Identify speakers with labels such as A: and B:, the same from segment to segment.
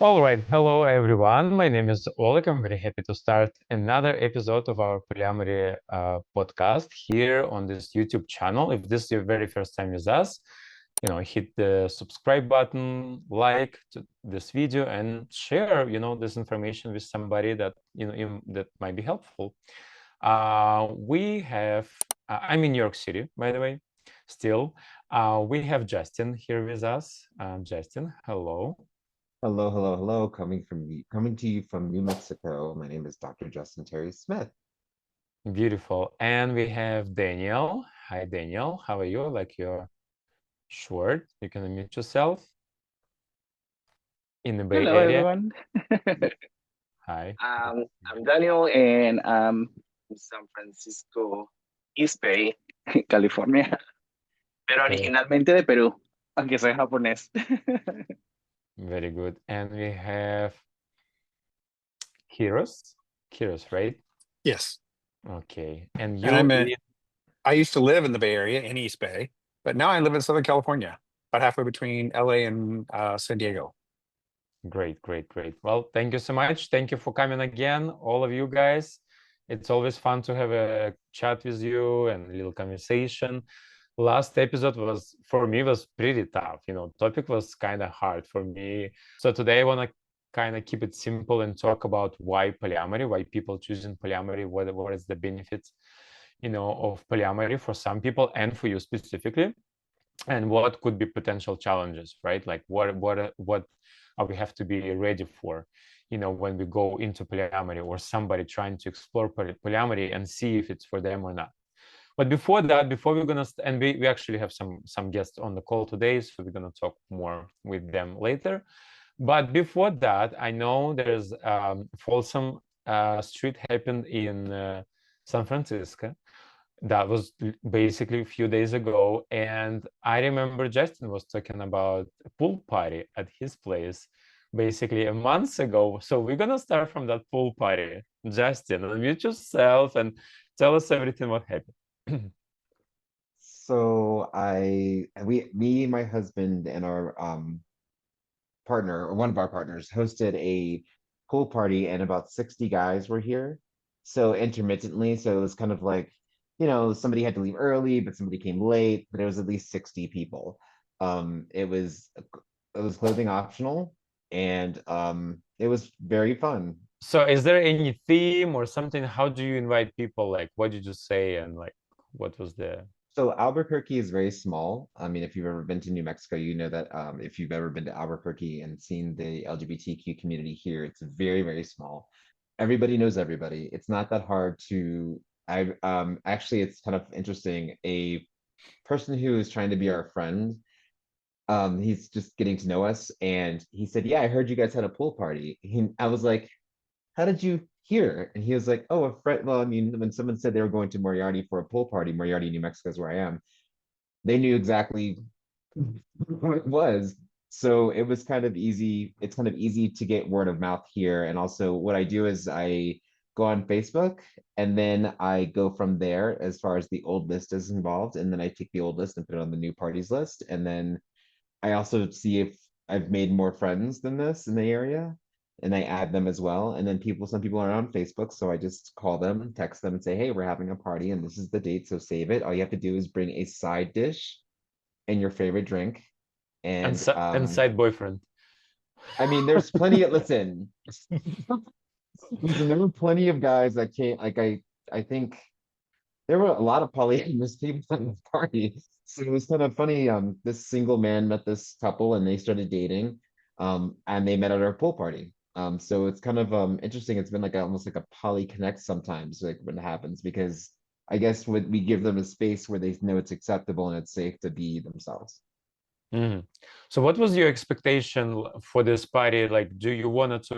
A: All right, hello everyone. My name is Oleg. I'm very happy to start another episode of our Polyamory podcast here on this YouTube channel. If this is your very first time with us, hit the subscribe button, like this video, and share, this information with somebody that that might be helpful. I'm in New York City, by the way. Still, we have Justin here with us. Justin, hello.
B: Hello, hello, hello. Coming to you from New Mexico. My name is Dr. Justin Terry Smith.
A: Beautiful. And we have Daniel. Hi, Daniel. How are you? Like you're short. You can unmute yourself in the Bay
C: Hello,
A: Area.
C: everyone.
A: Hi.
C: I'm Daniel, and I'm in San Francisco, East Bay, California, pero
A: Okay.
C: originalmente de Perú, aunque soy japonés.
A: Very good. And we have Kiros. Kiros, right?
D: Yes.
A: Okay. And
D: And I used to live in the Bay Area in East Bay, but now I live in Southern California, about halfway between LA and San Diego.
A: Great, great, great. Well, thank you so much. Thank you for coming again, all of you guys. It's always fun to have a chat with you and a little conversation. Last episode for me was pretty tough. Topic was kind of hard for me. So today I want to kind of keep it simple and talk about why polyamory, why people choosing polyamory, what is the benefits, of polyamory for some people and for you specifically, and what could be potential challenges, right? Like what we have to be ready for, when we go into polyamory or somebody trying to explore polyamory and see if it's for them or not. But before that, before we're gonna, and we actually have some guests on the call today, so we're gonna talk more with them later. But before that, I know there's Folsom Street happened in San Francisco. That was basically a few days ago, and I remember Justin was talking about a pool party at his place basically a month ago. So we're gonna start from that pool party. Justin, unmute yourself and tell us everything what happened.
B: So me, my husband, and our partner, or one of our partners, hosted a pool party, and about 60 guys were here. So intermittently, so it was kind of like, somebody had to leave early, but somebody came late, but it was at least 60 people. It was clothing optional, and it was very fun.
A: So is there any theme or something? How do you invite people? Like, what did you say? And like, what was the...
B: So Albuquerque is very small. I mean, if you've ever been to New Mexico, you know that if you've ever been to Albuquerque and seen the LGBTQ community here, it's very, very small. Everybody knows everybody. It's not that hard to. I Actually, it's kind of interesting. A person who is trying to be our friend, he's just getting to know us, and he said, "Yeah, I heard you guys had a pool party." I was like, "How did you hear?" And he was like, "Oh, a friend." Well, I mean, when someone said they were going to Moriarty for a pool party, Moriarty, New Mexico is where I am, they knew exactly what it was. So it was kind of easy. It's kind of easy to get word of mouth here. And also, what I do is I go on Facebook, and then I go from there as far as the old list is involved. And then I take the old list and put it on the new parties list. And then I also see if I've made more friends than this in the area, and I add them as well. And then some people are on Facebook, so I just call them, text them, and say, "Hey, we're having a party, and this is the date, so save it." All you have to do is bring a side dish and your favorite drink.
A: And,
B: And
A: and side boyfriend.
B: I mean, there's plenty of listen, there were plenty of guys that came. Like I think there were a lot of polyamorous people at the party. So it was kind of funny. This single man met this couple, and they started dating. And they met at our pool party. So it's kind of interesting. It's been like almost like a poly connect sometimes, like when it happens, because I guess we give them a space where they know it's acceptable and it's safe to be themselves.
A: Mhm. So what was your expectation for this party? Like, do you want to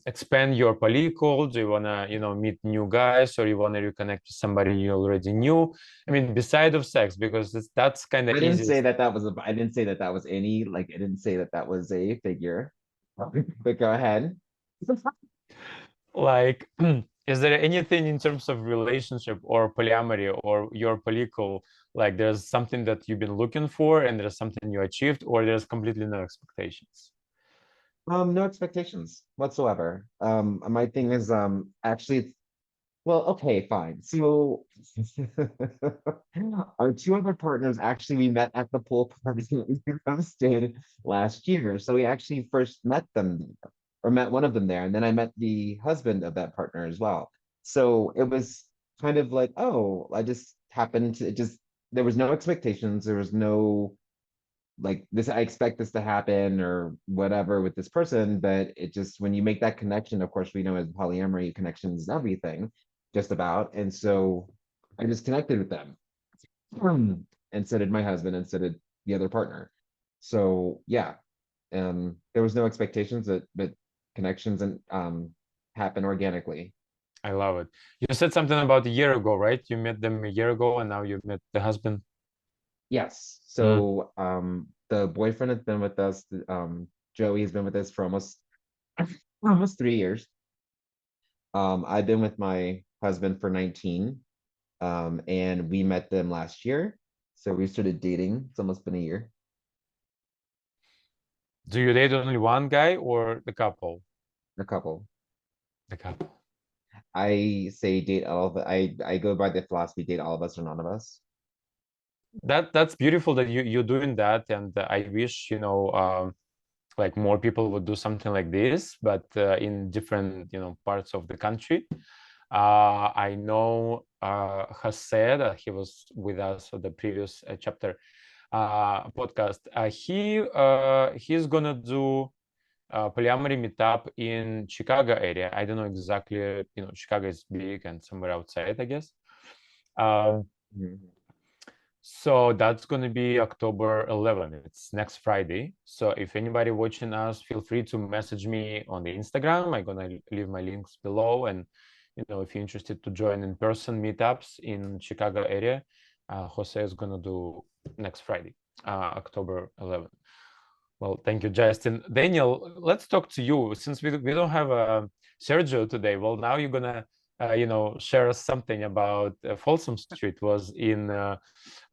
A: expand your polycule? Do you want to, meet new guys, or you want to reconnect with somebody you already knew? I mean, beside of sex, because that's kind of
B: I didn't
A: easy.
B: say that that was I didn't say that that was any, like, I didn't say that that was a figure. But go ahead.
A: Like, is there anything in terms of relationship or polyamory or your polycule, like there's something that you've been looking for and there's something you achieved, or there's completely no expectations?
B: No expectations whatsoever. My thing is, actually, well, okay, fine. So our two other partners actually we met at the pool party that we hosted last year. So we actually first met them there, or met one of them there, and then I met the husband of that partner as well. So it was kind of like, oh, I just happened to it just there was no expectations, there was no like this I expect this to happen or whatever with this person, but it just when you make that connection, of course we know as polyamory connections is everything just about, and so I just connected with them. And so did my husband, and so did the other partner. So yeah, there was no expectations, but connections and happen organically.
A: I love it. You said something about a year ago, right? You met them a year ago, and now you met the husband.
B: Yes. So the boyfriend has been with us, Joey has been with us for almost 3 years. I've been with my husband for 19, and we met them last year. So we started dating. It's almost been a year.
A: Do you date only one guy or the couple?
B: A couple.
A: The couple.
B: I say date all of I go by the philosophy date all of us or none of us.
A: That's beautiful that you're doing that, and I wish, you know, like more people would do something like this, but in different, you know, parts of the country. I know Jose, that he was with us on the previous chapter podcast. He's gonna do polyamory meetup in Chicago area. I don't know exactly, you know, Chicago is big and somewhere outside, I guess. So that's going to be October 11th. It's next Friday. So if anybody watching us, feel free to message me on the Instagram. I'm going to leave my links below. And, you know, if you're interested to join in-person meetups in Chicago area, Jose is going to do next Friday, October 11th. Well, thank you, Justin. Daniel, let's talk to you. Since we don't have Sergio today, well, now you're going to you know, share us something about Folsom Street was in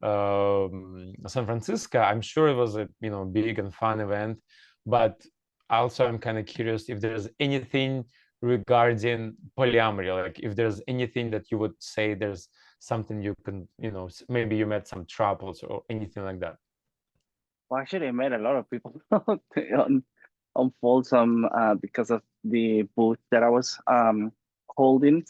A: San Francisco. I'm sure it was a, you know, big and fun event, but also I'm kind of curious if there's anything regarding polyamory, like if there's anything that you would say there's something you can, you know, maybe you met some troubles or anything like that.
C: Well, actually, I met a lot of people on Folsom because of the booth that I was holding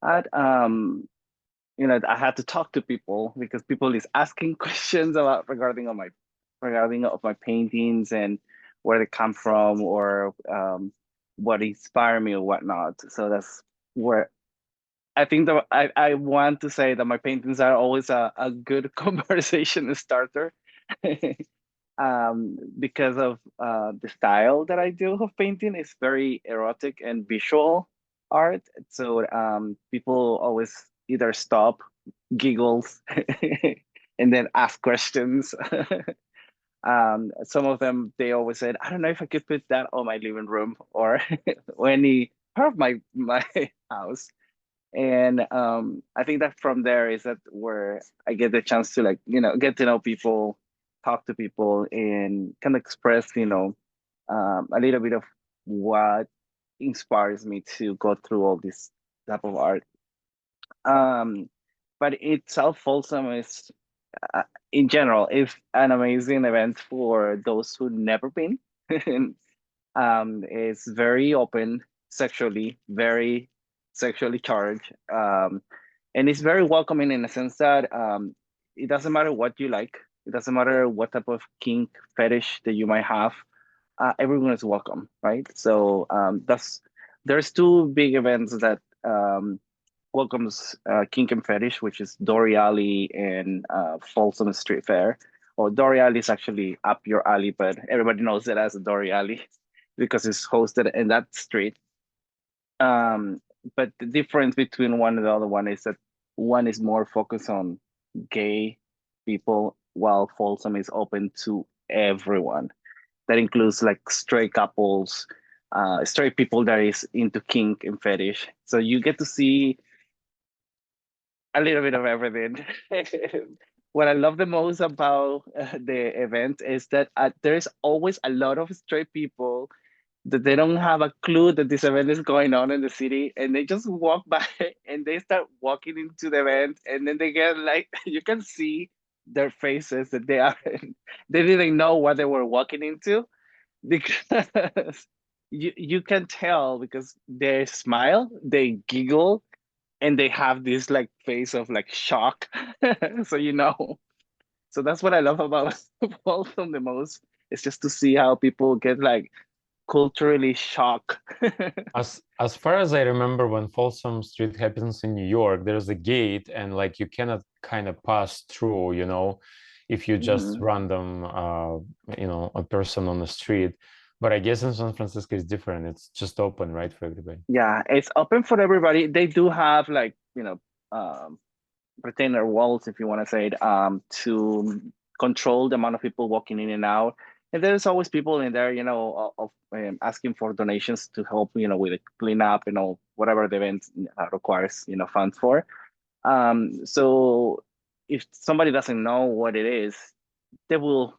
C: at. You know, I had to talk to people because people is asking questions about regarding of my paintings and where they come from, or what inspired me or whatnot. So that's where I think that I want to say that my paintings are always a good conversation starter. Because of the style that I do of painting is very erotic and visual art. So people always either stop, giggles, and then ask questions. Some of them, they always said, I don't know if I could put that on my living room or any part of my house. And I think that from there is that where I get the chance to, like, you know, get to know people, talk to people, and kind of express, you know, a little bit of what inspires me to go through all this type of art. But itself, Folsom is, in general, is an amazing event for those who never been. It's very open sexually, very sexually charged, and it's very welcoming in the sense that it doesn't matter what you like, it doesn't matter what type of kink fetish that you might have, everyone is welcome, right? So there's two big events that welcomes kink and fetish, which is Dory Alley and Folsom Street Fair. Or Dory Alley is actually up your alley, but everybody knows it as Dory Alley because it's hosted in that street. But the difference between one and the other one is that one is more focused on gay people, while Folsom is open to everyone. That includes like straight couples, straight people that is into kink and fetish. So you get to see a little bit of everything. What I love the most about the event is that there's always a lot of straight people that they don't have a clue that this event is going on in the city, and they just walk by and they start walking into the event, and then they get like you can see their faces that they didn't know what they were walking into, because you can tell because they smile, they giggle, and they have this like face of like shock. So so that's what I love about Folsom the most. It's just to see how people get like culturally shocked.
A: As far as I remember, when Folsom Street happens in New York, there's a gate, and like you cannot kind of pass through, if you just random, a person on the street. But I guess in San Francisco it's different. It's just open, right, for everybody.
C: Yeah, it's open for everybody. They do have like, retainer walls, if you want to say it, to control the amount of people walking in and out. And there's always people in there, asking for donations to help, with the cleanup, whatever the event requires, funds for. So if somebody doesn't know what it is, they will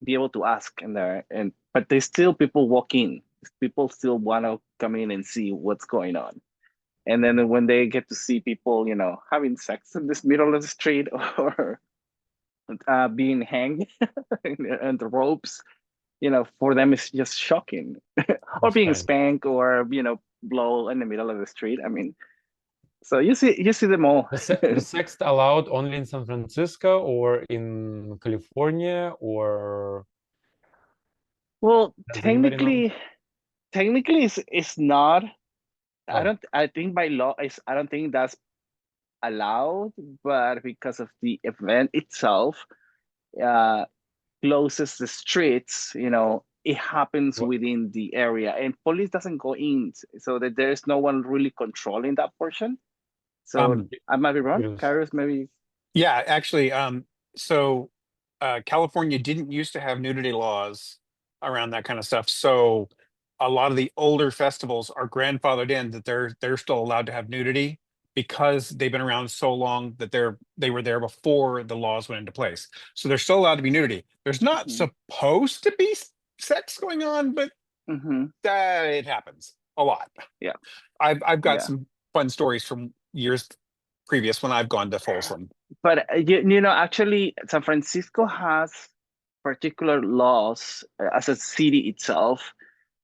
C: be able to ask in there. But there's still people walk in. People still want to come in and see what's going on. And then when they get to see people, having sex in this middle of the street, or being hanged and the ropes, for them it's just shocking. Or being spanked, or blow in the middle of the street. I mean, so you see them all.
A: The sex allowed only in San Francisco or in California, or
C: well,
A: does anybody know?
C: technically it's not.
A: Oh.
C: I think by law I don't think that's allowed, but because of the event itself, closes the streets, it happens within the area, and police doesn't go in, so that there's no one really controlling that portion. So I might be wrong. Kairos, maybe.
D: Yeah, actually, so California didn't used to have nudity laws around that kind of stuff. So a lot of the older festivals are grandfathered in that they're still allowed to have nudity because they've been around so long that they were there before the laws went into place. So they're still allowed to be nudity. There's not supposed to be sex going on, but it happens a lot.
C: Yeah,
D: I've got some fun stories from years previous when I've gone to Folsom.
C: But actually, San Francisco has particular laws as a city itself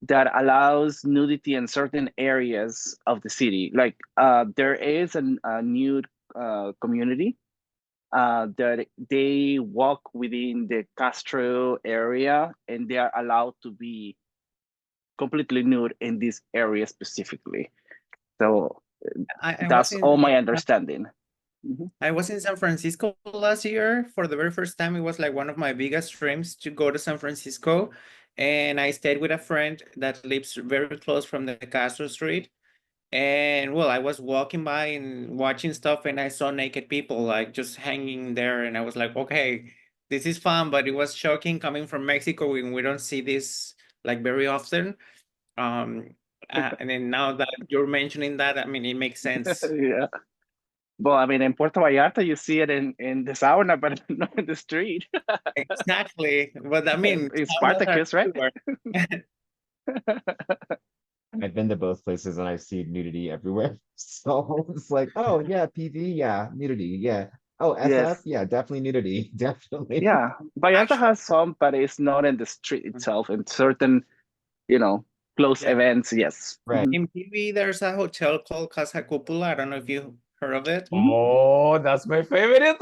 C: that allows nudity in certain areas of the city. Like there is a nude community that they walk within the Castro area, and they are allowed to be completely nude in this area specifically. So that's all my understanding.
E: I was in San Francisco last year for the very first time. It was like one of my biggest dreams to go to San Francisco. And I stayed with a friend that lives very close from the Castro Street. And well, I was walking by and watching stuff, and I saw naked people like just hanging there. And I was like, okay, this is fun, but it was shocking coming from Mexico, and we don't see this like very often. And then now that you're mentioning that, I mean, it makes sense.
C: Yeah. Well, I mean, in Puerto Vallarta, you see it in the sauna, but not in the street.
E: Exactly. But I mean,
C: it's Spartacus, right?
B: I've been to both places and I've seen nudity everywhere. So it's like, oh yeah, PV, yeah, nudity, yeah. Oh, SF, yeah, definitely nudity, definitely.
C: Yeah, Vallarta has some, but it's not in the street itself. In certain, close events, yes.
B: Right.
E: In PV, there's a hotel called Casa Cúpula. I don't know if you heard of it.
A: Oh, that's my favorite.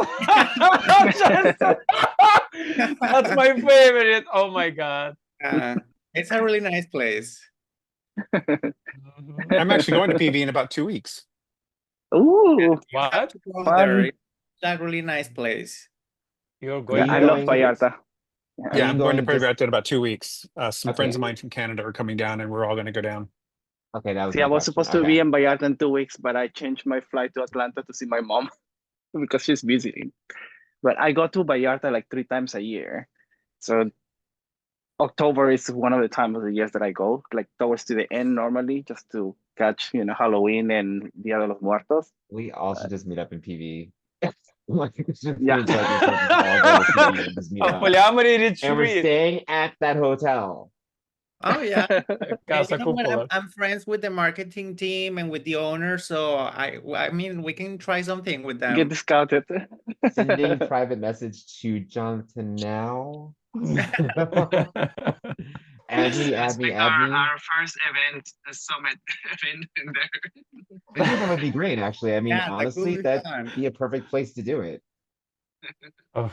A: That's my favorite. Oh my God.
E: It's a really nice place.
D: I'm actually going to PV in about 2 weeks.
C: Ooh,
A: what?
E: It's a really nice place.
A: You're going.
C: I love Vallarta.
D: Yeah, I'm going to Puerto in about 2 weeks. Some friends of mine from Canada are coming down, and we're all going to go down.
B: Okay, that was.
C: See, I was supposed to be in Vallarta in 2 weeks, but I changed my flight to Atlanta to see my mom because she's visiting. But I go to Vallarta like 3 times a year, so October is one of the times of the years that I go, like towards to the end normally, just to catch Halloween and Dia de los Muertos.
B: We all should just meet up in PV.
C: Yeah.
A: Polyamory retreat.
B: And we're staying at that hotel.
E: Oh yeah. And you
A: Casa
E: know what?
A: Cupola.
E: I'm friends with the marketing team and with the owner, so I mean we can try something with
C: Get
E: them.
C: discounted.
B: Sending private message to Jonathan now. Add me, add
C: Let's
B: me,
C: make
B: add me.
C: our first event, a summit event in there.
B: I think that would be great, actually. I mean,
E: Yeah, that could
B: honestly,
E: be
B: that'd
E: fun.
B: be a perfect place to do it.
A: Oh,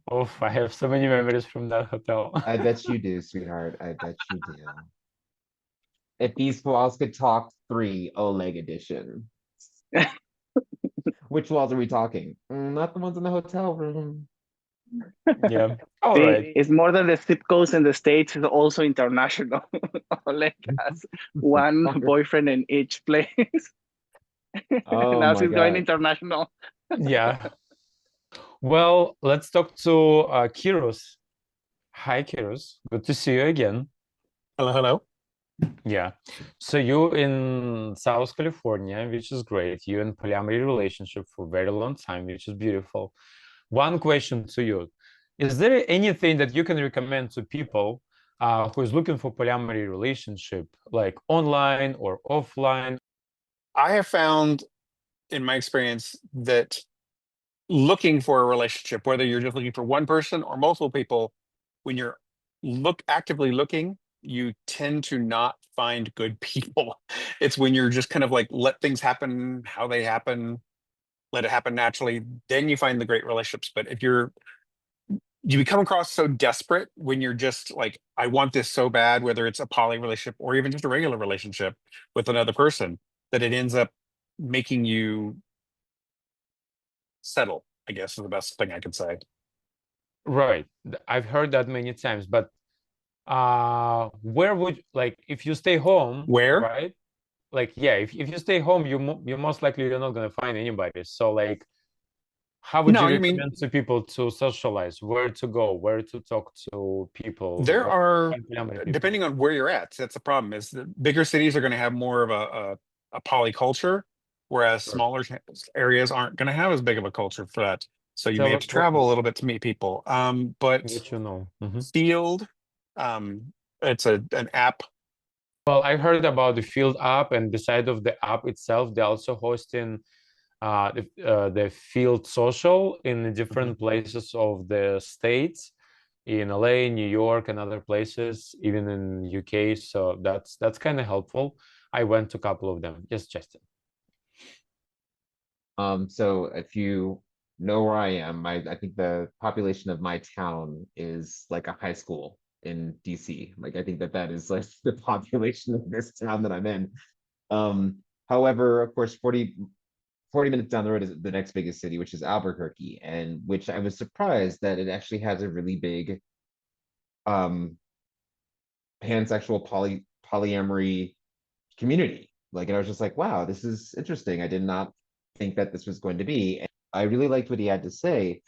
A: oh, I have so many memories from that hotel.
B: I bet you do, sweetheart. I bet you do. If these walls could talk 3, Oleg edition. Which walls are we talking? Not the ones in the hotel room.
A: Yeah. All
C: See,
A: right.
C: it's more than the zip codes in the States, it's also international. Oleg has one boyfriend in each place.
B: Oh
C: Now
B: my
C: she's going
B: God.
C: international.
A: Yeah. Well, let's talk to Kiros. Hi, Kiros. Good to see you again.
D: Hello, hello.
A: Yeah. So you in South California, which is great. You in polyamory relationship for a very long time, which is beautiful. One question to you. Is there anything that you can recommend to people who is looking for polyamory relationship, like online or offline?
D: I have found in my experience that looking for a relationship, whether you're just looking for one person or multiple people, when you're actively looking, you tend to not find good people. It's when you're just kind of like let things happen how they happen, let it happen naturally, then you find the great relationships. But if you become across so desperate when you're just like, I want this so bad, whether it's a poly relationship or even just a regular relationship with another person, that it ends up making you settle, I guess is the best thing I could say.
A: Right. I've heard that many times, but where would, like, if you stay home,
D: Where?
A: right? Like, yeah, if you stay home, you most likely you're not gonna find anybody. So like, how would
D: No,
A: you
D: you mean
A: recommend to people to socialize, where to go, where to talk to people,
D: there
A: where to
D: are,
A: find polyamory people?
D: depending on where you're at, that's the problem, is the bigger cities are going to have more of a poly culture, whereas
A: Sure.
D: smaller areas aren't going to have as big of a culture for that. So you may
A: Tell
D: have
A: us
D: to travel a little bit to meet people. But
A: what you know. Mhm.
D: Field, it's an app.
A: Well, I heard about the Field app, and beside of the app itself, they're also hosting the Field Social in the different places of the states, in LA, New York, and other places, even in UK. So that's kind of helpful. I went to a couple of them, just Justin.
B: So if you know where I am, I think the population of my town is like a high school in DC. Like I think that is like the population of this town that I'm in. However, of course, 40 minutes down the road is the next biggest city, which is Albuquerque, and which I was surprised that it actually has a really big um pansexual polyamory community. Like, and I was just like, wow, this is interesting. I did not think that this was going to be. And I really liked what he had to say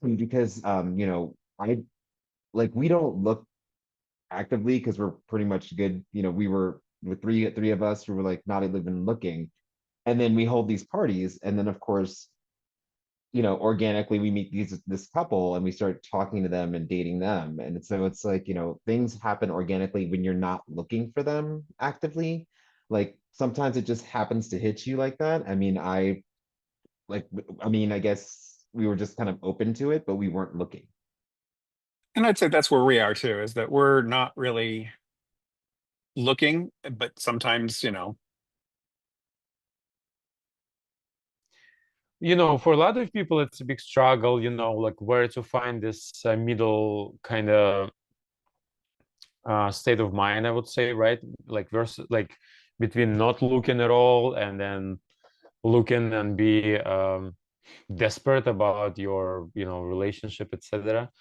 B: because I like we don't look actively because we're pretty much good. We were with three of us who were like not even looking. And then we hold these parties, and then of course, organically we meet this couple and we start talking to them and dating them. And so it's like, things happen organically when you're not looking for them actively. Like sometimes it just happens to hit you like that. I guess we were just kind of open to it, but we weren't looking.
D: And I'd say that's where we are too, is that we're not really looking, but sometimes,
A: For a lot of people, it's a big struggle, like where to find this middle kind of state of mind, I would say, right? Like versus like between not looking at all and then looking and be desperate about your, relationship, etc.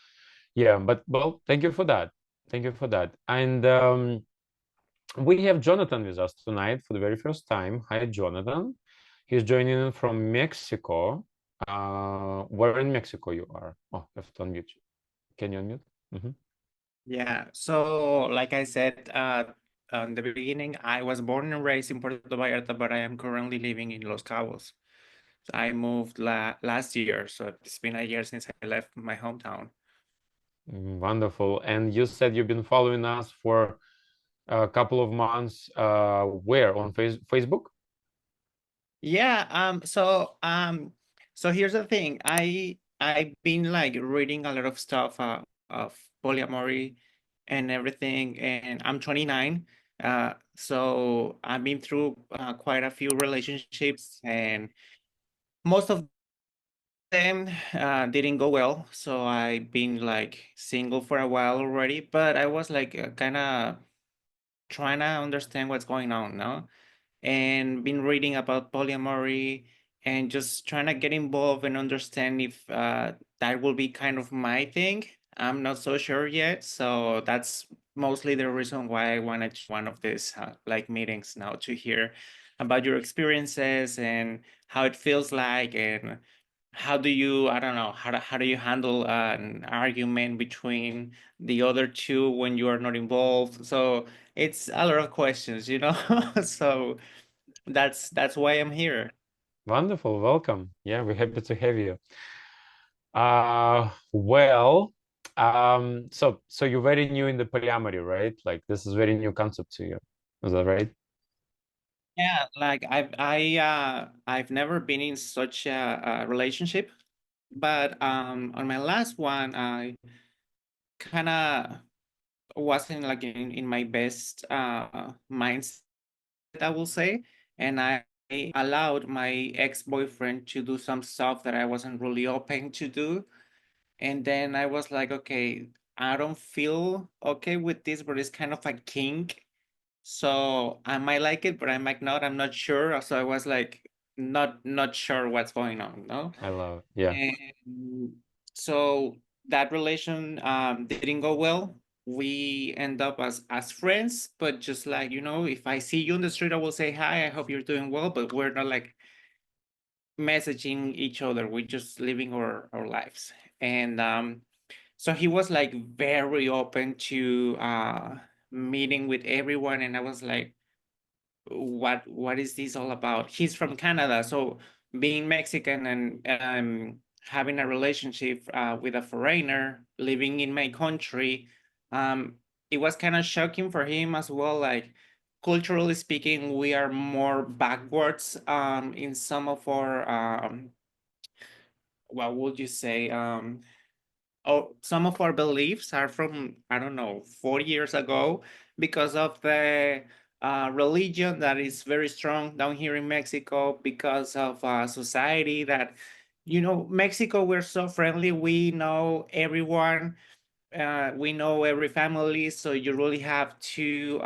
A: Yeah, but well, thank you for that. Thank you for that. And we have Jonnatan with us tonight for the very first time. Hi, Jonnatan. He's joining in from Mexico. Where in Mexico you are? Oh, I have to unmute you. Can you unmute?
E: Yeah, so like I said in the beginning, I was born and raised in Puerto Vallarta, but I am currently living in Los Cabos. So I moved last year, so it's been a year since I left my hometown.
A: Wonderful. And you said you've been following us for a couple of months. Where on Facebook?
E: Yeah, so here's the thing. I've been like reading a lot of stuff of polyamory and everything, and I'm 29. So I've been through quite a few relationships, and most of them didn't go well. So I've been like single for a while already, but I was like kind of trying to understand what's going on, no? And been reading about polyamory and just trying to get involved and understand if that will be kind of my thing. I'm not so sure yet, so that's mostly the reason why I wanted one of these like meetings now to hear about your experiences and how it feels like, and how do you, I don't know, how do you handle an argument between the other two when you are not involved? So it's a lot of questions, you know. So that's why I'm here.
A: Wonderful, welcome. Yeah, we're happy to have you. Well, so you're very new in the polyamory, right? Like this is very new concept to you. Is that right?
E: Yeah, like I've never been in such a relationship, but on my last one I kind of wasn't like in my best mindset, I will say, and I allowed my ex-boyfriend to do some stuff that I wasn't really open to do. And then I was like, okay, I don't feel okay with this, but it's kind of a kink. So I might like it, but I might not. I'm not sure. So I was like, not sure what's going on, no?
A: I love it. Yeah.
E: And so that relation didn't go well. We end up as friends, but just like, you know, if I see you on the street, I will say hi, I hope you're doing well, but we're not like messaging each other. We're just living our lives. And so he was like very open to meeting with everyone, and I was like, what is this all about? He's from Canada, so being Mexican and having a relationship with a foreigner living in my country, um, it was kind of shocking for him as well. Like culturally speaking, we are more backwards in some of our what would you say? Oh, some of our beliefs are from, I don't know, 40 years ago because of the religion that is very strong down here in Mexico, because of society that, you know, Mexico, we're so friendly. We know everyone. We know every family. So you really have to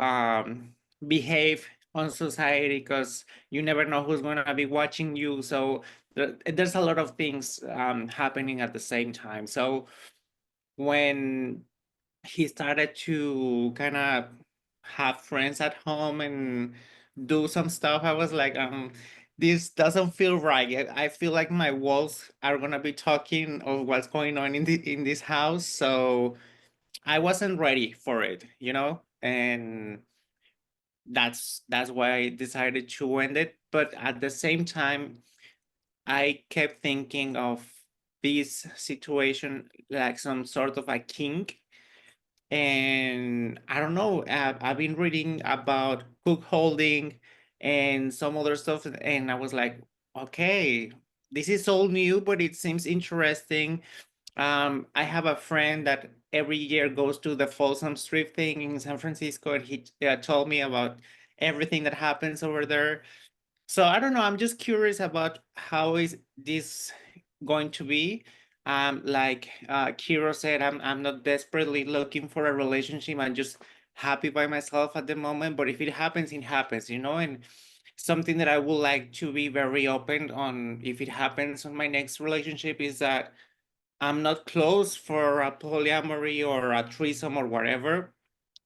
E: behave on society because you never know who's going to be watching you. So there's a lot of things happening at the same time. So when he started to kind of have friends at home and do some stuff, I was like, this doesn't feel right. I feel like my walls are gonna be talking of what's going on in this house. So I wasn't ready for it, you know, and that's why I decided to end it. But at the same time, I kept thinking of this situation like some sort of a kink. And I don't know, I've been reading about cook holding and some other stuff, and I was like, okay, this is all new, but it seems interesting. I have a friend that every year goes to the Folsom Strip thing in San Francisco, and he told me about everything that happens over there. So I don't know. I'm just curious about how is this going to be. Like Kiro said, I'm not desperately looking for a relationship. I'm just happy by myself at the moment. But if it happens, it happens, you know. And something that I would like to be very open on, if it happens on my next relationship, is that I'm not close for a polyamory or a threesome or whatever.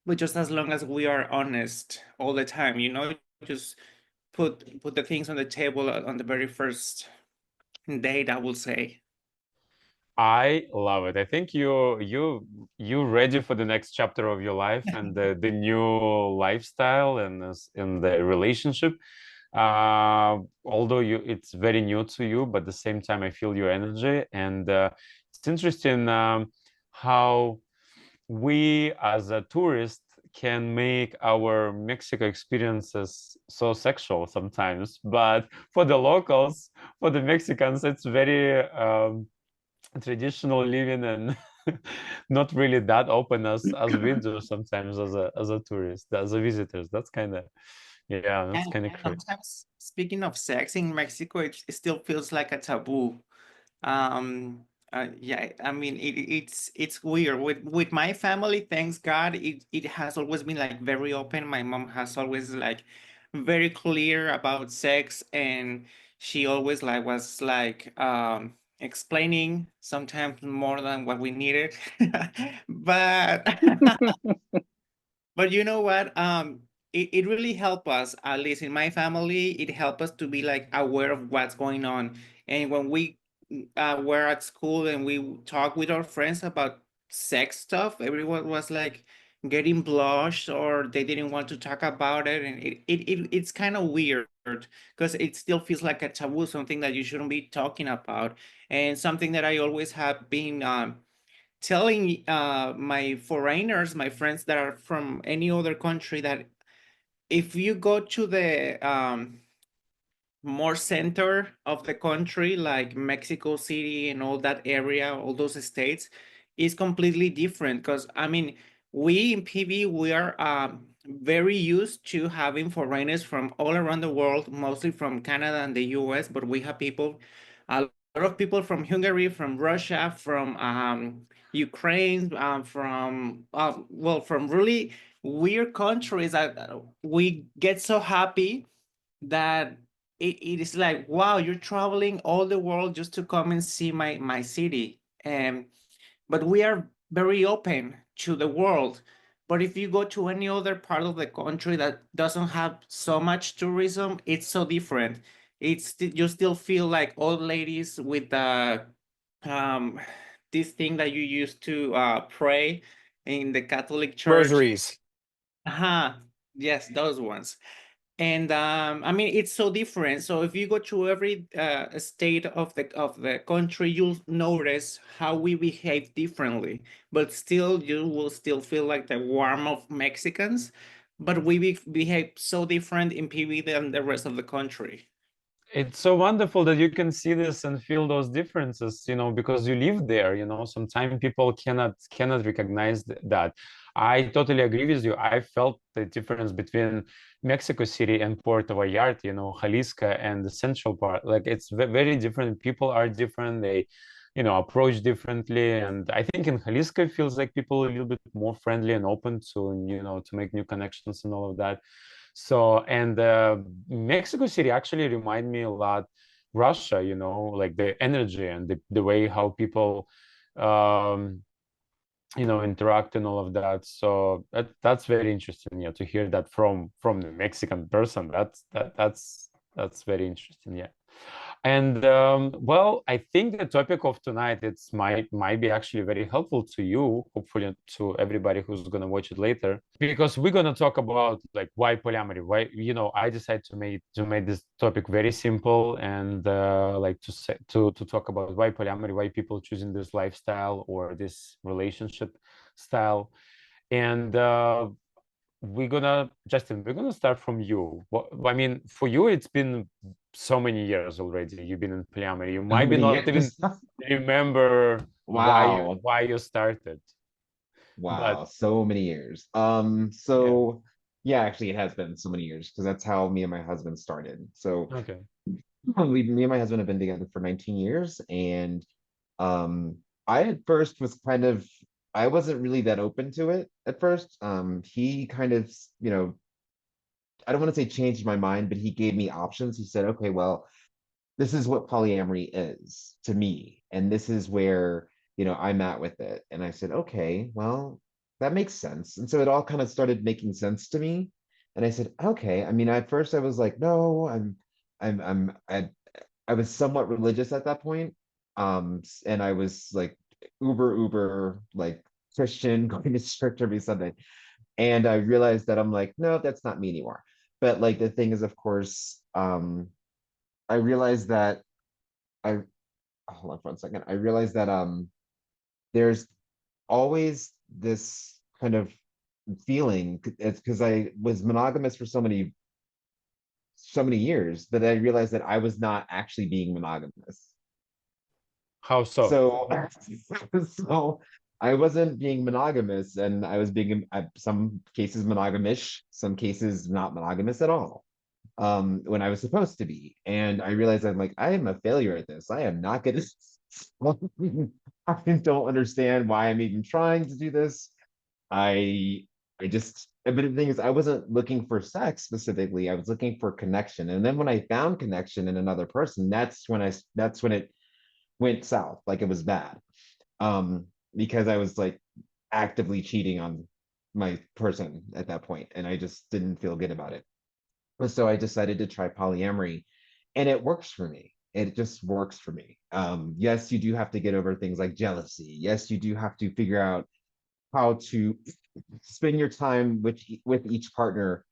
E: But just as long as we are honest all the time, you know, just put the things on the table on the very first date, I will say.
A: I love it. I think you're ready for the next chapter of your life and the new lifestyle and in the relationship. Although it's very new to you, but at the same time, I feel your energy, and it's interesting how we as a tourist can make our Mexico experiences so sexual sometimes, but for the locals, for the Mexicans, it's very traditional living and not really that open as we do sometimes as a tourist, as a visitors. That's kind of, yeah, that's kind of
E: And
A: crazy.
E: sometimes, speaking of sex in Mexico, it still feels like a taboo. Um, yeah, I mean, it's weird. With my family, thanks God, it has always been like very open. My mom has always like very clear about sex, and she always like was like explaining sometimes more than what we needed. But but you know what? It really helped us, at least in my family, it helped us to be like aware of what's going on. And when we were at school and we talked with our friends about sex stuff, everyone was like getting blushed or they didn't want to talk about it. And it's kind of weird because it still feels like a taboo, something that you shouldn't be talking about. And something that I always have been telling my foreigners, my friends that are from any other country, that if you go to the more center of the country, like Mexico City and all that area, all those states, is completely different. Because I mean, we in PV, we are very used to having foreigners from all around the world, mostly from Canada and the US, but we have people, a lot of people from Hungary, from Russia, from Ukraine, from well, from really weird countries that we get so happy that it is like, wow, you're traveling all the world just to come and see my city. But we are very open to the world. But if you go to any other part of the country that doesn't have so much tourism, it's so different. You still feel like old ladies with um this thing that you used to pray in the Catholic Church.
D: Rosaries.
E: Yes, those ones. And I mean, it's so different. So if you go to every state of the country, you'll notice how we behave differently. But still, you will still feel like the warmth of Mexicans. But we behave so different in PV than the rest of the country.
A: It's so wonderful that you can see this and feel those differences, you know, because you live there, you know. Sometimes people cannot recognize that. I totally agree with you. I felt the difference between Mexico City and Puerto Vallarta, you know, Jalisco and the central part. Like it's very different. People are different. They, you know, approach differently. And I think in Jalisco it feels like people are a little bit more friendly and open to, you know, to make new connections and all of that. So, and Mexico City actually remind me a lot Russia, you know, like the energy and the way how people, um, you know, interact and all of that. So that's very interesting, yeah, to hear that from the Mexican person. That's very interesting, yeah. And well, I think the topic of tonight it's might be actually very helpful to you, hopefully to everybody who's gonna watch it later, because we're gonna talk about like why polyamory, why, you know, I decided to make this topic very simple and like to talk about why polyamory, why people choosing this lifestyle or this relationship style. And Justin, we're gonna start from you. I mean, for you, it's been so many years already. You've been in polyamory. You
B: How
A: might be
B: many
A: not even
B: years?
A: remember
B: Wow.
A: why you started. But
B: Wow, so many years.
A: yeah,
B: So yeah, actually it has been so many years because that's how me and my husband started. So
A: okay.
B: me and my husband have been together for 19 years, and um I at first was kind of, I wasn't really that open to it at first. He kind of, you know, I don't want to say changed my mind, but he gave me options. He said, okay, well, this is what polyamory is to me, and this is where, you know, I'm at with it. And I said, okay, well, that makes sense. And so it all kind of started making sense to me. And I said, okay. I mean, at first I was like, no, I'm I was somewhat religious at that point. And I was like uber like Christian, going to church every Sunday. And I realized that I'm like, no, that's not me anymore. But like the thing is, of course, I realized that I hold on for 1 second. I realized that there's always this kind of feeling. It's because I was monogamous for so many years that I realized that I was not actually being monogamous.
A: How so?
B: So, so I wasn't being monogamous, and I was being, some cases monogamish, some cases not monogamous at all. When I was supposed to be, and I realized I'm like, I am a failure at this. I am not good at this. I don't understand why I'm even trying to do this. I just, but the thing is, I wasn't looking for sex specifically. I was looking for connection, and then when I found connection in another person, that's when it went south. Like it was bad, because I was like actively cheating on my person at that point, and I just didn't feel good about it. So I decided to try polyamory, and it works for me. It just works for me. Yes, you do have to get over things like jealousy. Yes, you do have to figure out how to spend your time with each partner,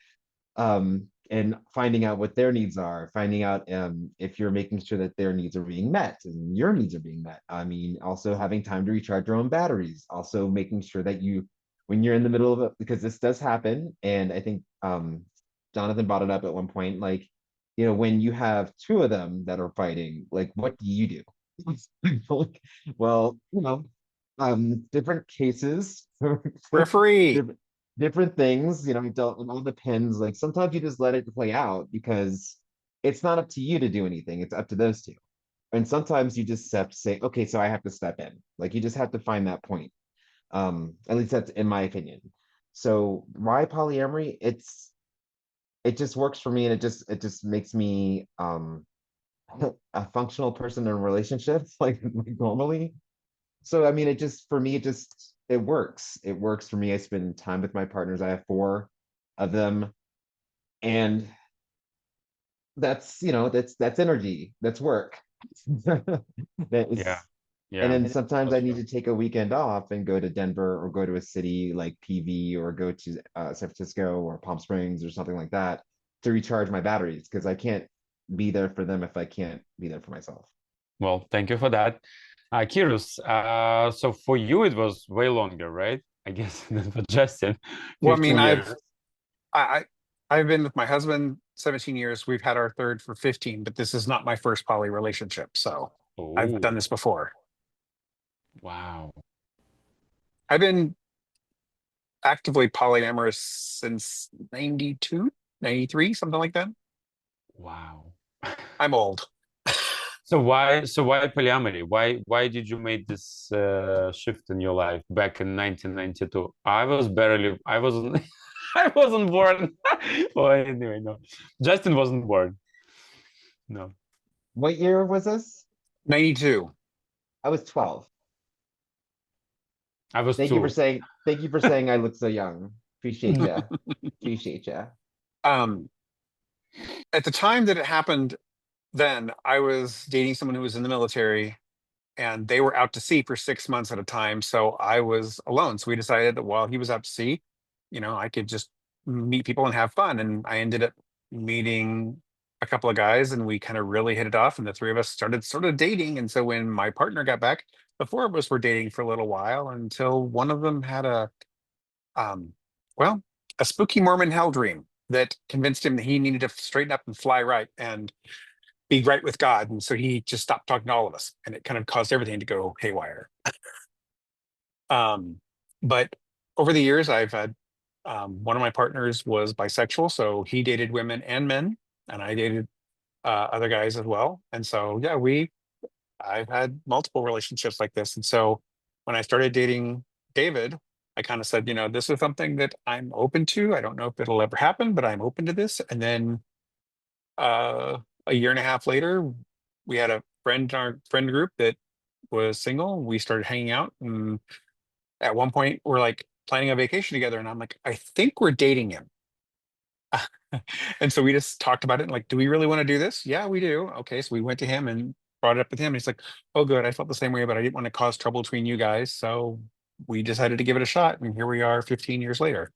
B: and finding out what their needs are, finding out if you're making sure that their needs are being met and your needs are being met. I mean, also having time to recharge your own batteries, also making sure that you, when you're in the middle of it, because this does happen, and I think Jonnatan brought it up at one point, like, when you have two of them that are fighting, like, what do you do? Well, different cases,
D: Referee.
B: different things, it all depends. Like sometimes you just let it play out because it's not up to you to do anything. It's up to those two. And sometimes you just have to say, okay, so I have to step in. Like you just have to find that point. At least that's in my opinion. So why polyamory? It just works for me, and it just makes me a functional person in relationships like normally. So I mean, it just, for me, it works. It works for me. I spend time with my partners. I have 4 of them, and that's energy. That's work. That is,
A: Yeah.
B: and
A: Yeah.
B: then sometimes I
A: That's
B: need
A: true.
B: to take a weekend off and go to Denver or go to a city like PV, or go to San Francisco or Palm Springs or something like that to recharge my batteries, because I can't be there for them if I can't be there for myself.
A: Well, thank you for that. Kirus, so for you it was way longer, right? I guess than for Justin,
D: Well, I
A: 15
D: mean,
A: years.
D: I've been with my husband 17 years. We've had our third for 15, but this is not my first poly relationship. So I've done
A: Oh,
D: this before.
A: wow.
D: I've been actively polyamorous since 92, 93, something like that.
A: Wow.
D: I'm old.
A: So why polyamory? Why did you make this shift in your life back in 1992? I wasn't I wasn't born. Well, anyway, no. Justin wasn't born. No.
B: What year was this?
D: 92.
B: I was 12.
A: I was
B: Thank you for
A: 2.
B: saying, I look so young. Appreciate ya. Appreciate ya.
D: Um, at the time that it happened, then I was dating someone who was in the military, and they were out to sea for 6 months at a time. So I was alone. So we decided that while he was out to sea, I could just meet people and have fun. And I ended up meeting a couple of guys, and we kind of really hit it off. And the three of us started sort of dating. And so when my partner got back, the 4 of us were dating for a little while until one of them had um, well, a spooky Mormon hell dream that convinced him that he needed to straighten up and fly right and be right with God. And so he just stopped talking to all of us, and it kind of caused everything to go haywire. But over the years, I've had one of my partners was bisexual, so he dated women and men, and I dated other guys as well. And so, yeah, I've had multiple relationships like this. And so when I started dating David, I kind of said, this is something that I'm open to. I don't know if it'll ever happen, but I'm open to this. And then a year and a half later, we had a friend in our friend group that was single. We started hanging out, and at one point we're like planning a vacation together, and I'm like, I think we're dating him. And so we just talked about it and like, do we really want to do this? Yeah, we do. Okay, so we went to him and brought it up with him, and he's like, oh good, I felt the same way, but I didn't want to cause trouble between you guys, so we decided to give it a shot, and here we are 15 years later.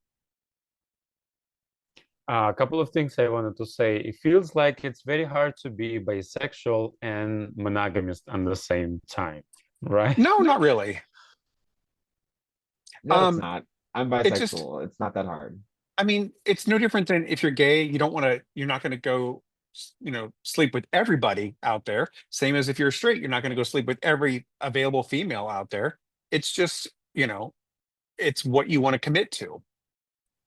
A: A couple of things I wanted to say. It feels like it's very hard to be bisexual and monogamous at the same time, right?
D: No, not really.
B: No, it's not. I'm bisexual. It's not that hard.
D: I mean, it's no different than if you're gay, you're not going to go, sleep with everybody out there. Same as if you're straight, you're not going to go sleep with every available female out there. It's just, it's what you want to commit to.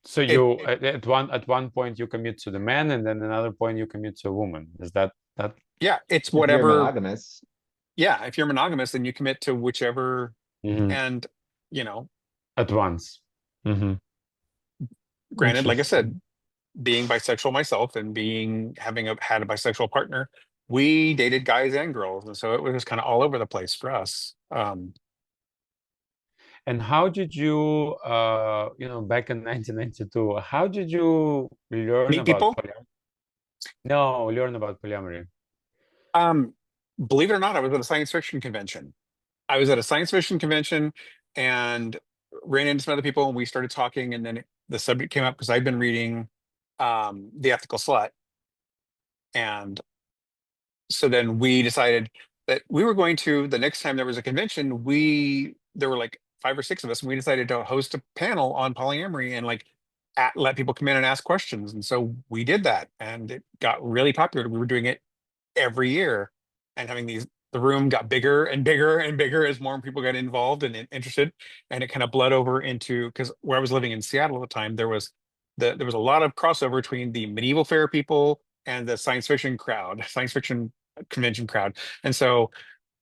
A: So you at one point you commit to the man, and then another point you commit to a woman. Is that?
D: Yeah, it's
B: If you're
D: whatever.
B: monogamous.
D: Yeah, if you're monogamous, then you commit to whichever, and
A: at once.
D: Granted, like I said, being bisexual myself and having had a bisexual partner, we dated guys and girls, and so it was just kind of all over the place for us.
A: And how did you, back in 1992, how did you learn
D: Meet
A: about
D: people?
A: polyamory? No, learn about polyamory.
D: Believe it or not, I was at a science fiction convention. I was at a science fiction convention and ran into some other people, and we started talking, and then the subject came up because I'd been reading The Ethical Slut. And so then we decided that we were going to, the next time there was a convention, there were like 5 or 6 of us, and we decided to host a panel on polyamory and let people come in and ask questions. And so we did that, and it got really popular. We were doing it every year, and the room got bigger and bigger and bigger as more people got involved and interested. And it kind of bled over into, because where I was living in Seattle at the time, there was a lot of crossover between the medieval fair people and the science fiction convention crowd. And so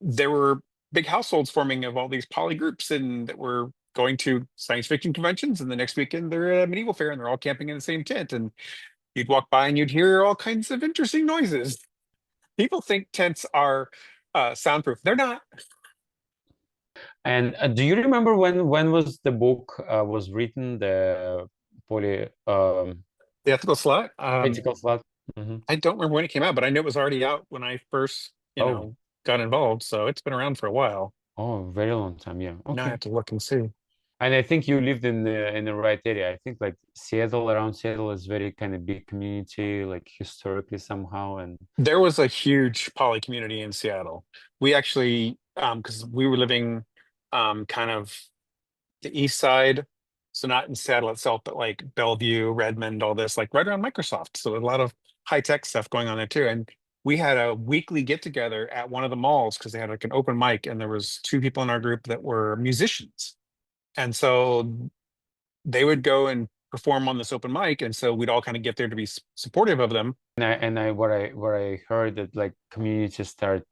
D: there were big households forming of all these poly groups, and that were going to science fiction conventions, and the next weekend they're at a medieval fair and they're all camping in the same tent, and you'd walk by and you'd hear all kinds of interesting noises. People think tents are soundproof. They're not.
A: And do you remember when was the book was written, the
D: The Ethical Slut?
A: Ethical Slut?
D: I don't remember when it came out, but I know it was already out when I first, got involved. So it's been around for a while.
A: Oh, very long time, yeah.
D: Now I have to look and see.
A: And I think you lived in the right area. I think like around Seattle is very kind of big community, like historically somehow. And
D: there was a huge poly community in Seattle. We actually, because we were living kind of the east side, so not in Seattle itself, but like Bellevue, Redmond, all this, like right around Microsoft. So a lot of high tech stuff going on there too. And we had a weekly get together at one of the malls because they had like an open mic, and there was 2 people in our group that were musicians. And so they would go and perform on this open mic, and so we'd all kind of get there to be supportive of them.
A: And what I heard that like communities start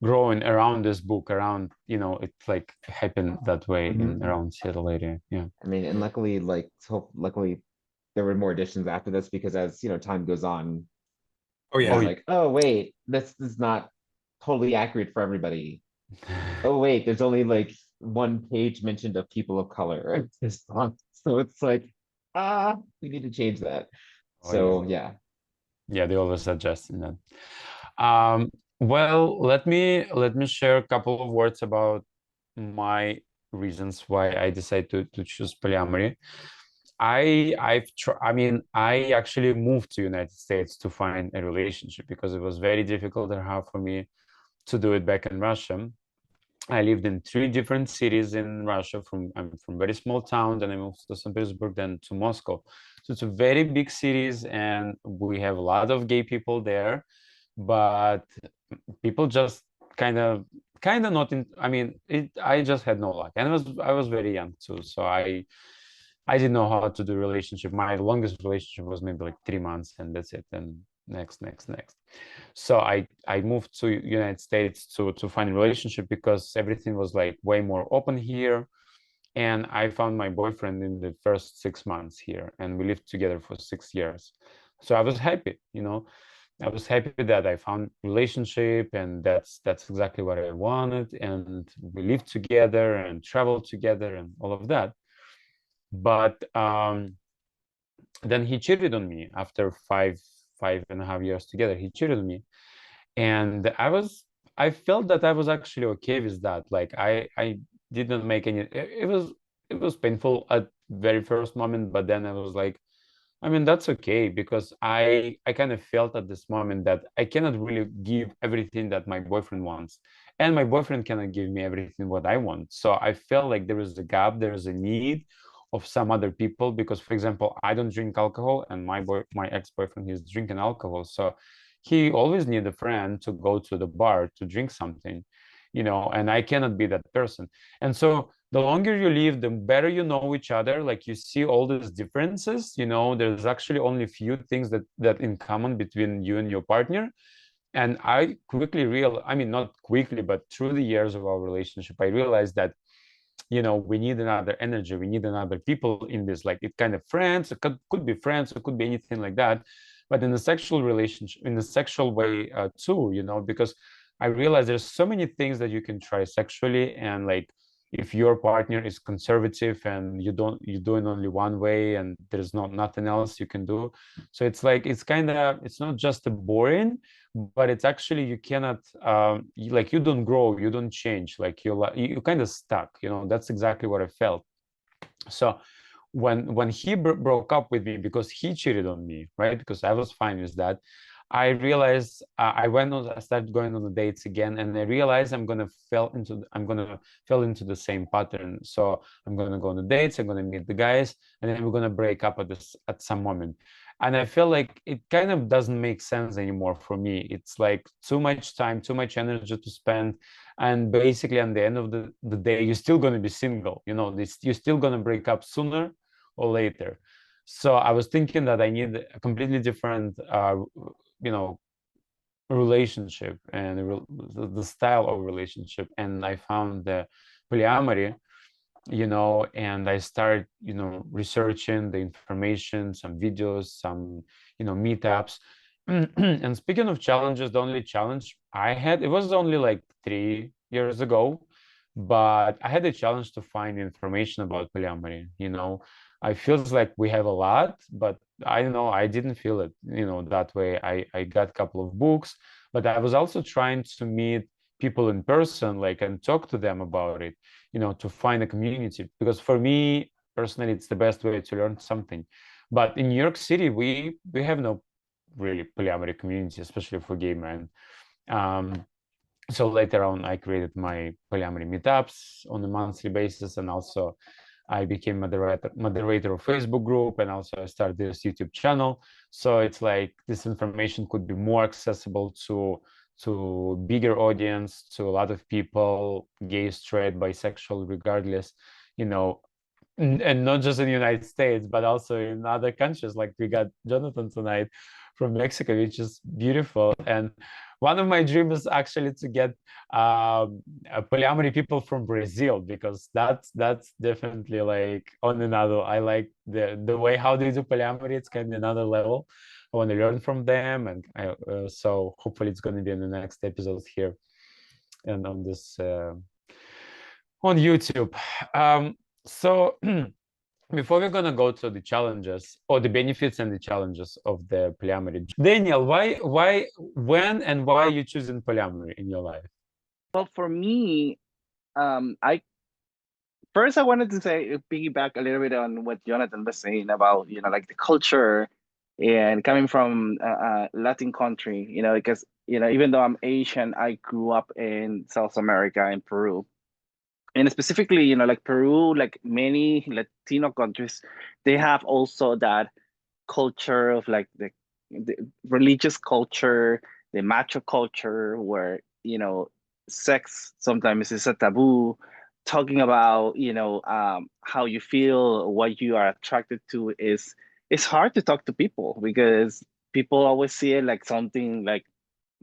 A: growing around this book, around it like happened that way in around Seattle area. Yeah.
B: I mean, and luckily there were more editions after this, because as time goes on.
D: Oh yeah.
B: Like, oh wait, this is not totally accurate for everybody. Oh wait, there's only like 1 page mentioned of people of color. So it's like, we need to change that. Yeah.
A: Yeah, they always adjust in that. Well, let me share a couple of words about my reasons why I decided to choose polyamory. I actually moved to United States to find a relationship because it was very difficult and hard for me to do it back in Russia. I lived in 3 different cities in Russia. I'm from very small town, then I moved to St. Petersburg, then to Moscow. So it's a very big cities, and we have a lot of gay people there, but people just kind of not in. I mean, I just had no luck, and I was very young too, so I didn't know how to do relationship. My longest relationship was maybe like 3 months, and that's it. And next. So I moved to United States to find a relationship because everything was like way more open here. And I found my boyfriend in the first 6 months here, and we lived together for 6 years. So I was happy, I was happy that I found relationship, and that's exactly what I wanted. And we lived together and traveled together and all of that. But then he cheated on me after 5.5 years together. He cheated on me, and I felt that I was actually okay with that. Like I didn't make any. It was painful at very first moment, but then I was like, I mean, that's okay, because I kind of felt at this moment that I cannot really give everything that my boyfriend wants, and my boyfriend cannot give me everything what I want. So I felt like there is a gap, there is a need of some other people, because for example, I don't drink alcohol, and my ex-boyfriend, he's drinking alcohol, so he always need a friend to go to the bar to drink something, you know, and I cannot be that person. And so the longer you live, the better you know each other. Like you see all these differences, you know, there's actually only few things that in common between you and your partner. And I quickly I mean, not quickly, but through the years of our relationship, I realized that, you know, we need another energy, we need another people in this, like it kind of friends, it could be friends, it could be anything like that, but in the sexual relationship, in the sexual way too, you know, because I realized there's so many things that you can try sexually, and like if your partner is conservative and you're doing only one way and there's nothing else you can do, so it's like it's kind of, it's not just a boring, but it's actually you cannot like you don't grow, you don't change, like you kind of stuck, you know. That's exactly what I felt. So when he broke up with me because he cheated on me, right, because I was fine with that, I realized I started going on the dates again, and I realized I'm gonna fall into the same pattern. So I'm gonna go on the dates, I'm gonna meet the guys, and then we're gonna break up at some moment. And I feel like it kind of doesn't make sense anymore for me. It's like too much time, too much energy to spend, and basically at the end of the day, you're still gonna be single. You know, you're still gonna break up sooner or later. So I was thinking that I need a completely different you know, relationship and the style of relationship. And I found the polyamory, you know, and I started, you know, researching the information, some videos, some, you know, meetups. And speaking of challenges, the only challenge I had, it was only like 3 years ago, but I had a challenge to find information about polyamory, you know. I feels like we have a lot, but I don't know, I didn't feel it, you know, that way. I got a couple of books, but I was also trying to meet people in person, like, and talk to them about it, you know, to find a community, because for me personally, it's the best way to learn something. But in New York City, we have no really polyamory community, especially for gay men. So later on, I created my polyamory meetups on a monthly basis, and also I became moderator of Facebook group, and also I started this YouTube channel. So it's like this information could be more accessible to bigger audience, to a lot of people, gay, straight, bisexual, regardless, you know, and not just in the United States, but also in other countries. Like we got Jonnatan tonight from Mexico, which is beautiful. And one of my dreams is actually to get polyamory people from Brazil, because that's definitely like on another. I like the way how they do polyamory. It's kind of another level. I want to learn from them, and so hopefully it's going to be in the next episodes here and on this on YouTube. So before we're gonna go to the challenges or the benefits and the challenges of the polyamory, Daniel, when and why are you choosing polyamory in your life?
C: Well, for me, I wanted to say piggyback a little bit on what Jonnatan was saying about, you know, like the culture and coming from a Latin country, you know, because, you know, even though I'm Asian, I grew up in South America, in Peru. And specifically, you know, like Peru, like many Latino countries, they have also that culture of like the religious culture, the macho culture, where, you know, sex sometimes is a taboo. Talking about, you know, how you feel, what you are attracted to is, it's hard to talk to people because people always see it like something like,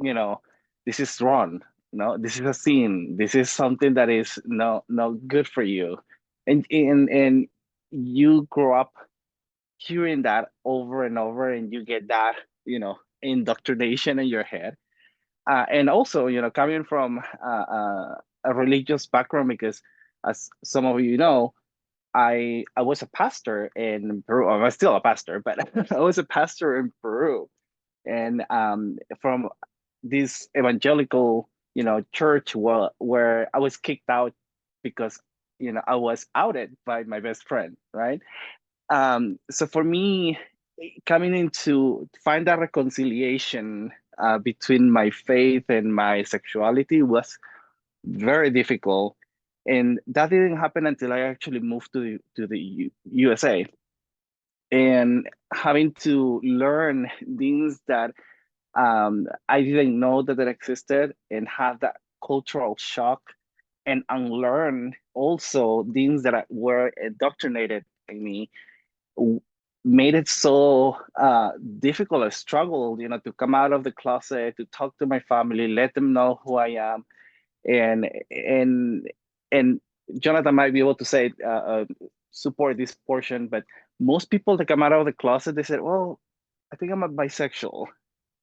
C: you know, this is wrong. No, this is a sin. This is something that is no good for you. And you grow up hearing that over and over, and you get that, you know, indoctrination in your head. And also, you know, coming from a religious background, because as some of you know, I was a pastor in Peru. I'm still a pastor, but I was a pastor in Peru, and from this evangelical, you know, church where I was kicked out because, you know, I was outed by my best friend, right? So for me, coming into find that reconciliation between my faith and my sexuality was very difficult. And that didn't happen until I actually moved to the USA, and having to learn things that I didn't know that it existed, and have that cultural shock, and unlearn also things that were indoctrinated in me, made it so difficult, a struggle, to come out of the closet, to talk to my family, let them know who I am. And Jonnatan might be able to say support this portion, but most people that come out of the closet, they said, well, I think I'm a bisexual,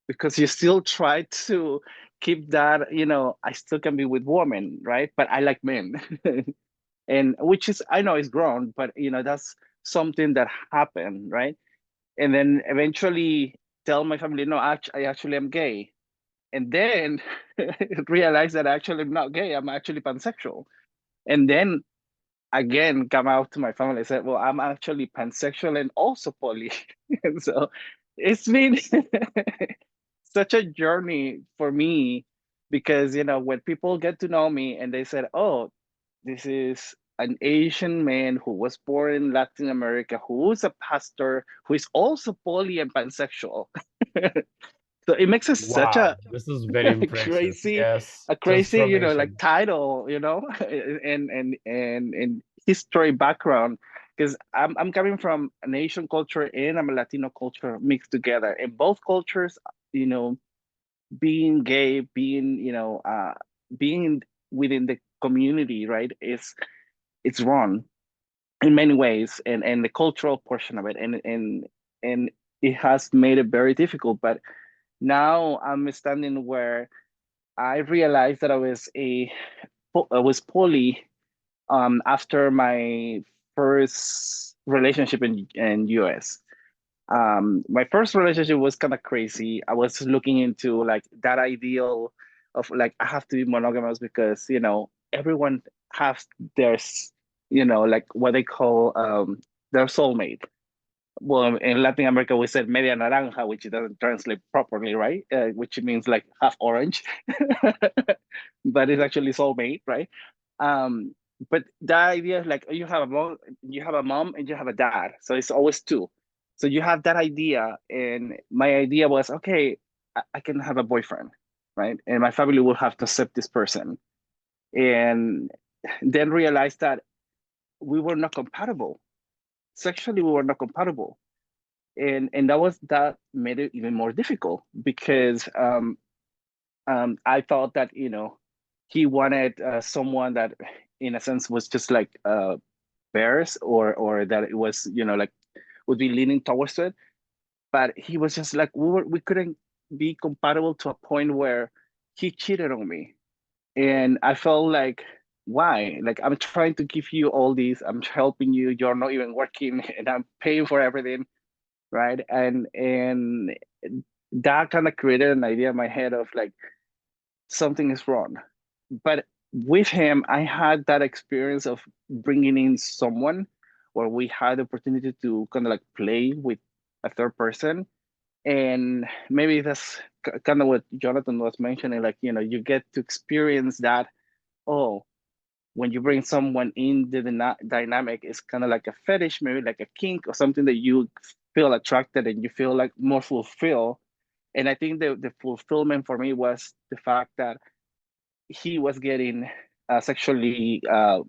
C: because you still try to keep that, I still can be with women, right? But I like men. And which is, I know, is grown, but that's something that happened, right? And then eventually tell my family, no, I actually am gay. And then realize that actually I'm not gay, I'm actually pansexual. And then again come out to my family and said, well, I'm actually pansexual and also poly. And so it's been such a journey for me, because when people get to know me and they said, oh, this is an Asian man who was born in Latin America, who is a pastor, who is also poly and pansexual. So it makes us such
A: Wow,
C: a
A: this is very impressive.
C: crazy,
A: Yes,
C: a crazy, like
A: transformation.
C: title, and history background. Because I'm coming from an Asian culture and I'm a Latino culture mixed together. And both cultures, you know, being gay, being within the community, right, it's wrong in many ways, and the cultural portion of it, and it has made it very difficult. But now I'm standing where I realized that I was poly after my first relationship in US. My first relationship was kind of crazy. I was looking into like that ideal of like I have to be monogamous because everyone has their like what they call their soulmate. Well, in Latin America, we said media naranja, which doesn't translate properly, right? Which means like half orange, but it's actually soulmate, right? Um, but the idea is like you have a mom, and you have a dad, so it's always two. So you have that idea, and my idea was, okay, I can have a boyfriend, right? And my family will have to accept this person, and then realize that we were not compatible. Sexually, we were not compatible, and that made it even more difficult, because I thought that he wanted someone that in a sense was just like bears, or that it was like would be leaning towards it, but he was just like we couldn't be compatible to a point where he cheated on me. And I felt like, why? Like, I'm trying to give you all these, I'm helping you, you're not even working, and I'm paying for everything, right? And that kind of created an idea in my head of like something is wrong. But with him, I had that experience of bringing in someone where we had the opportunity to kind of like play with a third person. And maybe that's kind of what Jonnatan was mentioning, like, you get to experience that. Oh, when you bring someone in the dynamic, it's kind of like a fetish, maybe like a kink or something that you feel attracted and you feel like more fulfilled. And I think the fulfillment for me was the fact that he was getting sexually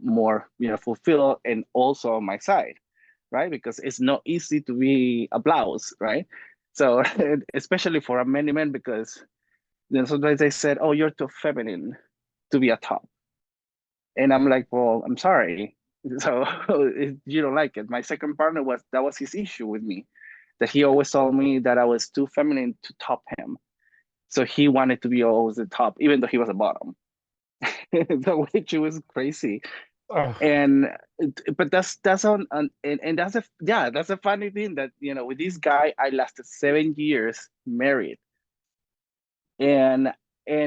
C: more fulfilled, and also on my side, right? Because it's not easy to be a blouse, right? So especially for a many men, because sometimes they said, oh, you're too feminine to be a top. And I'm like, well, I'm sorry. So if you don't like it. My second partner that was his issue with me, that he always told me that I was too feminine to top him. So he wanted to be always the top, even though he was a bottom. The which was crazy.
A: Oh,
C: And but that's and that's a funny thing, that with this guy I lasted 7 years married, and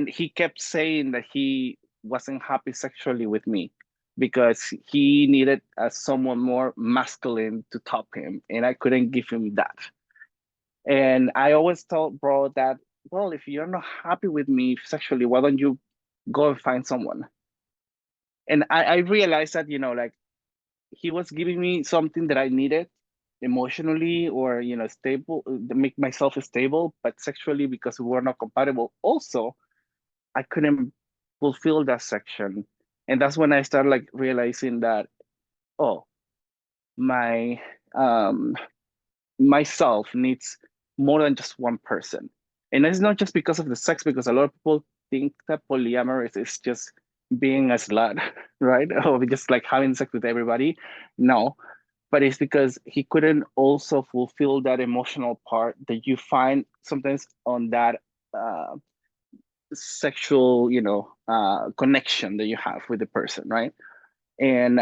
C: he kept saying that he wasn't happy sexually with me because he needed someone more masculine to top him, and I couldn't give him that. And I always told bro that, well, if you're not happy with me sexually, why don't you go and find someone? And I realized that, you know, like he was giving me something that I needed emotionally, or, you know, stable, to make myself stable, but sexually, because we were not compatible. Also, I couldn't fulfill that section. And that's when I started like realizing that, oh, my myself needs more than just one person. And it's not just because of the sex, because a lot of people think that polyamory is just being a slut, right? Or just like having sex with everybody. No, but it's because he couldn't also fulfill that emotional part that you find sometimes on that sexual, you know, connection that you have with the person, right? And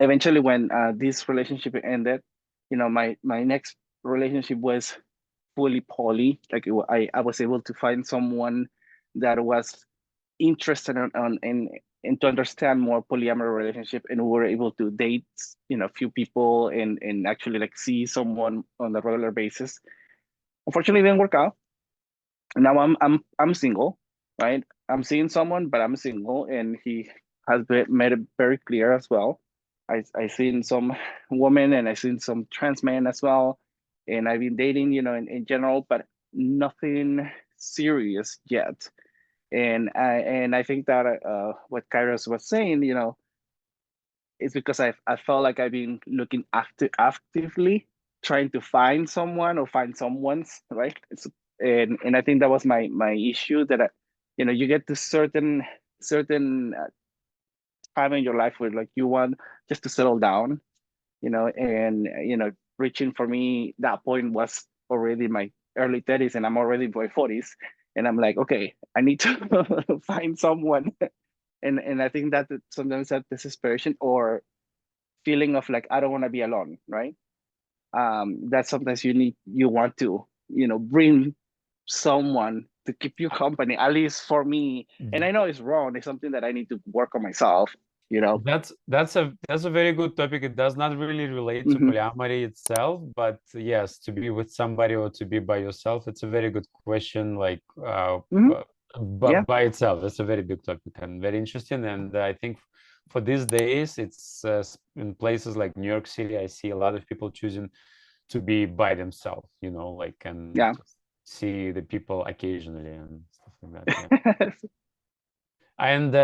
C: eventually, when this relationship ended, you know, my next relationship was fully poly. Like I was able to find someone that was interested in to understand more polyamory relationship, and we were able to date, you know, a few people, and actually like see someone on a regular basis. Unfortunately, it didn't work out. Now I'm single, right? I'm seeing someone, but I'm single, and he has made it very clear as well. I seen some women, and I seen some trans men as well, and I've been dating, you know, in general, but nothing serious yet. And I think that what Kairos was saying, you know, is because I felt like I've been looking actively trying to find someone or find someone's, right. And I think that was my issue, that you know, you get to certain time in your life where like you want just to settle down, you know, and you know, reaching for me that point was already my early 30s, and I'm already in my 40s, and I'm like, okay, I need to find someone. And I think that sometimes that desperation or feeling of like I don't want to be alone, right? That sometimes you want to, you know, bring someone to keep you company, at least for me. And I know it's wrong, it's something that I need to work on myself, you know.
A: That's a very good topic. It does not really relate to polyamory itself, but yes, to be with somebody or to be by yourself, it's a very good question. Like
C: Yeah.
A: by itself, it's a very big topic and very interesting. And I think for these days, it's in places like New York City, I see a lot of people choosing to be by themselves, you know, like, and
C: Yeah.
A: just see the people occasionally and stuff like that. Yeah. And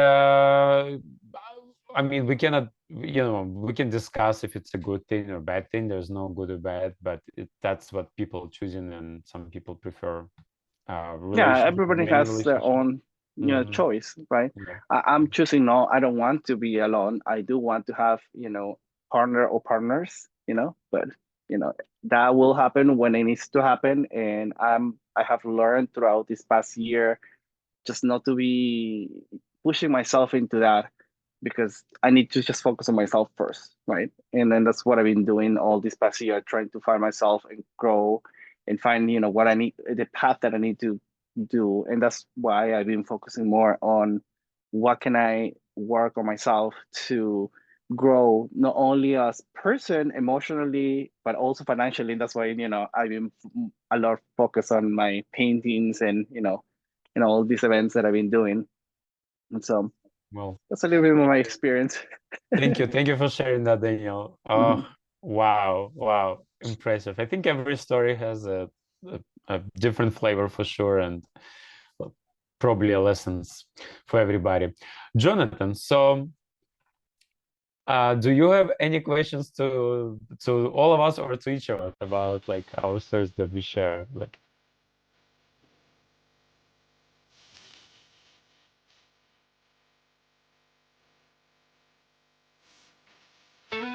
A: I mean, we cannot, you know, we can discuss if it's a good thing or bad thing. There's no good or bad, but that's what people choosing, and some people prefer
C: Yeah,
A: relationship,
C: everybody
A: many
C: has their
A: relationships.
C: own, you know, choice, right?
A: Yeah.
C: I'm choosing no, I don't want to be alone. I do want to have, you know, partner or partners, you know, but you know, that will happen when it needs to happen. And I have learned throughout this past year just not to be pushing myself into that, because I need to just focus on myself first, right? And then that's what I've been doing all this past year, trying to find myself and grow and find, you know, what I need, the path that I need to do. And that's why I've been focusing more on what can I work on myself to grow, not only as person emotionally, but also financially. And that's why, you know, I've been a lot focused on my paintings and, you know, all these events that I've been doing. And so
A: Well,
C: that's a little bit of my experience.
A: thank you for sharing that, Daniel. Oh, wow, impressive. I think every story has a different flavor for sure, and probably lessons for everybody. Jonnatan, so do you have any questions to all of us or to each of us about like our stories that we share? Like,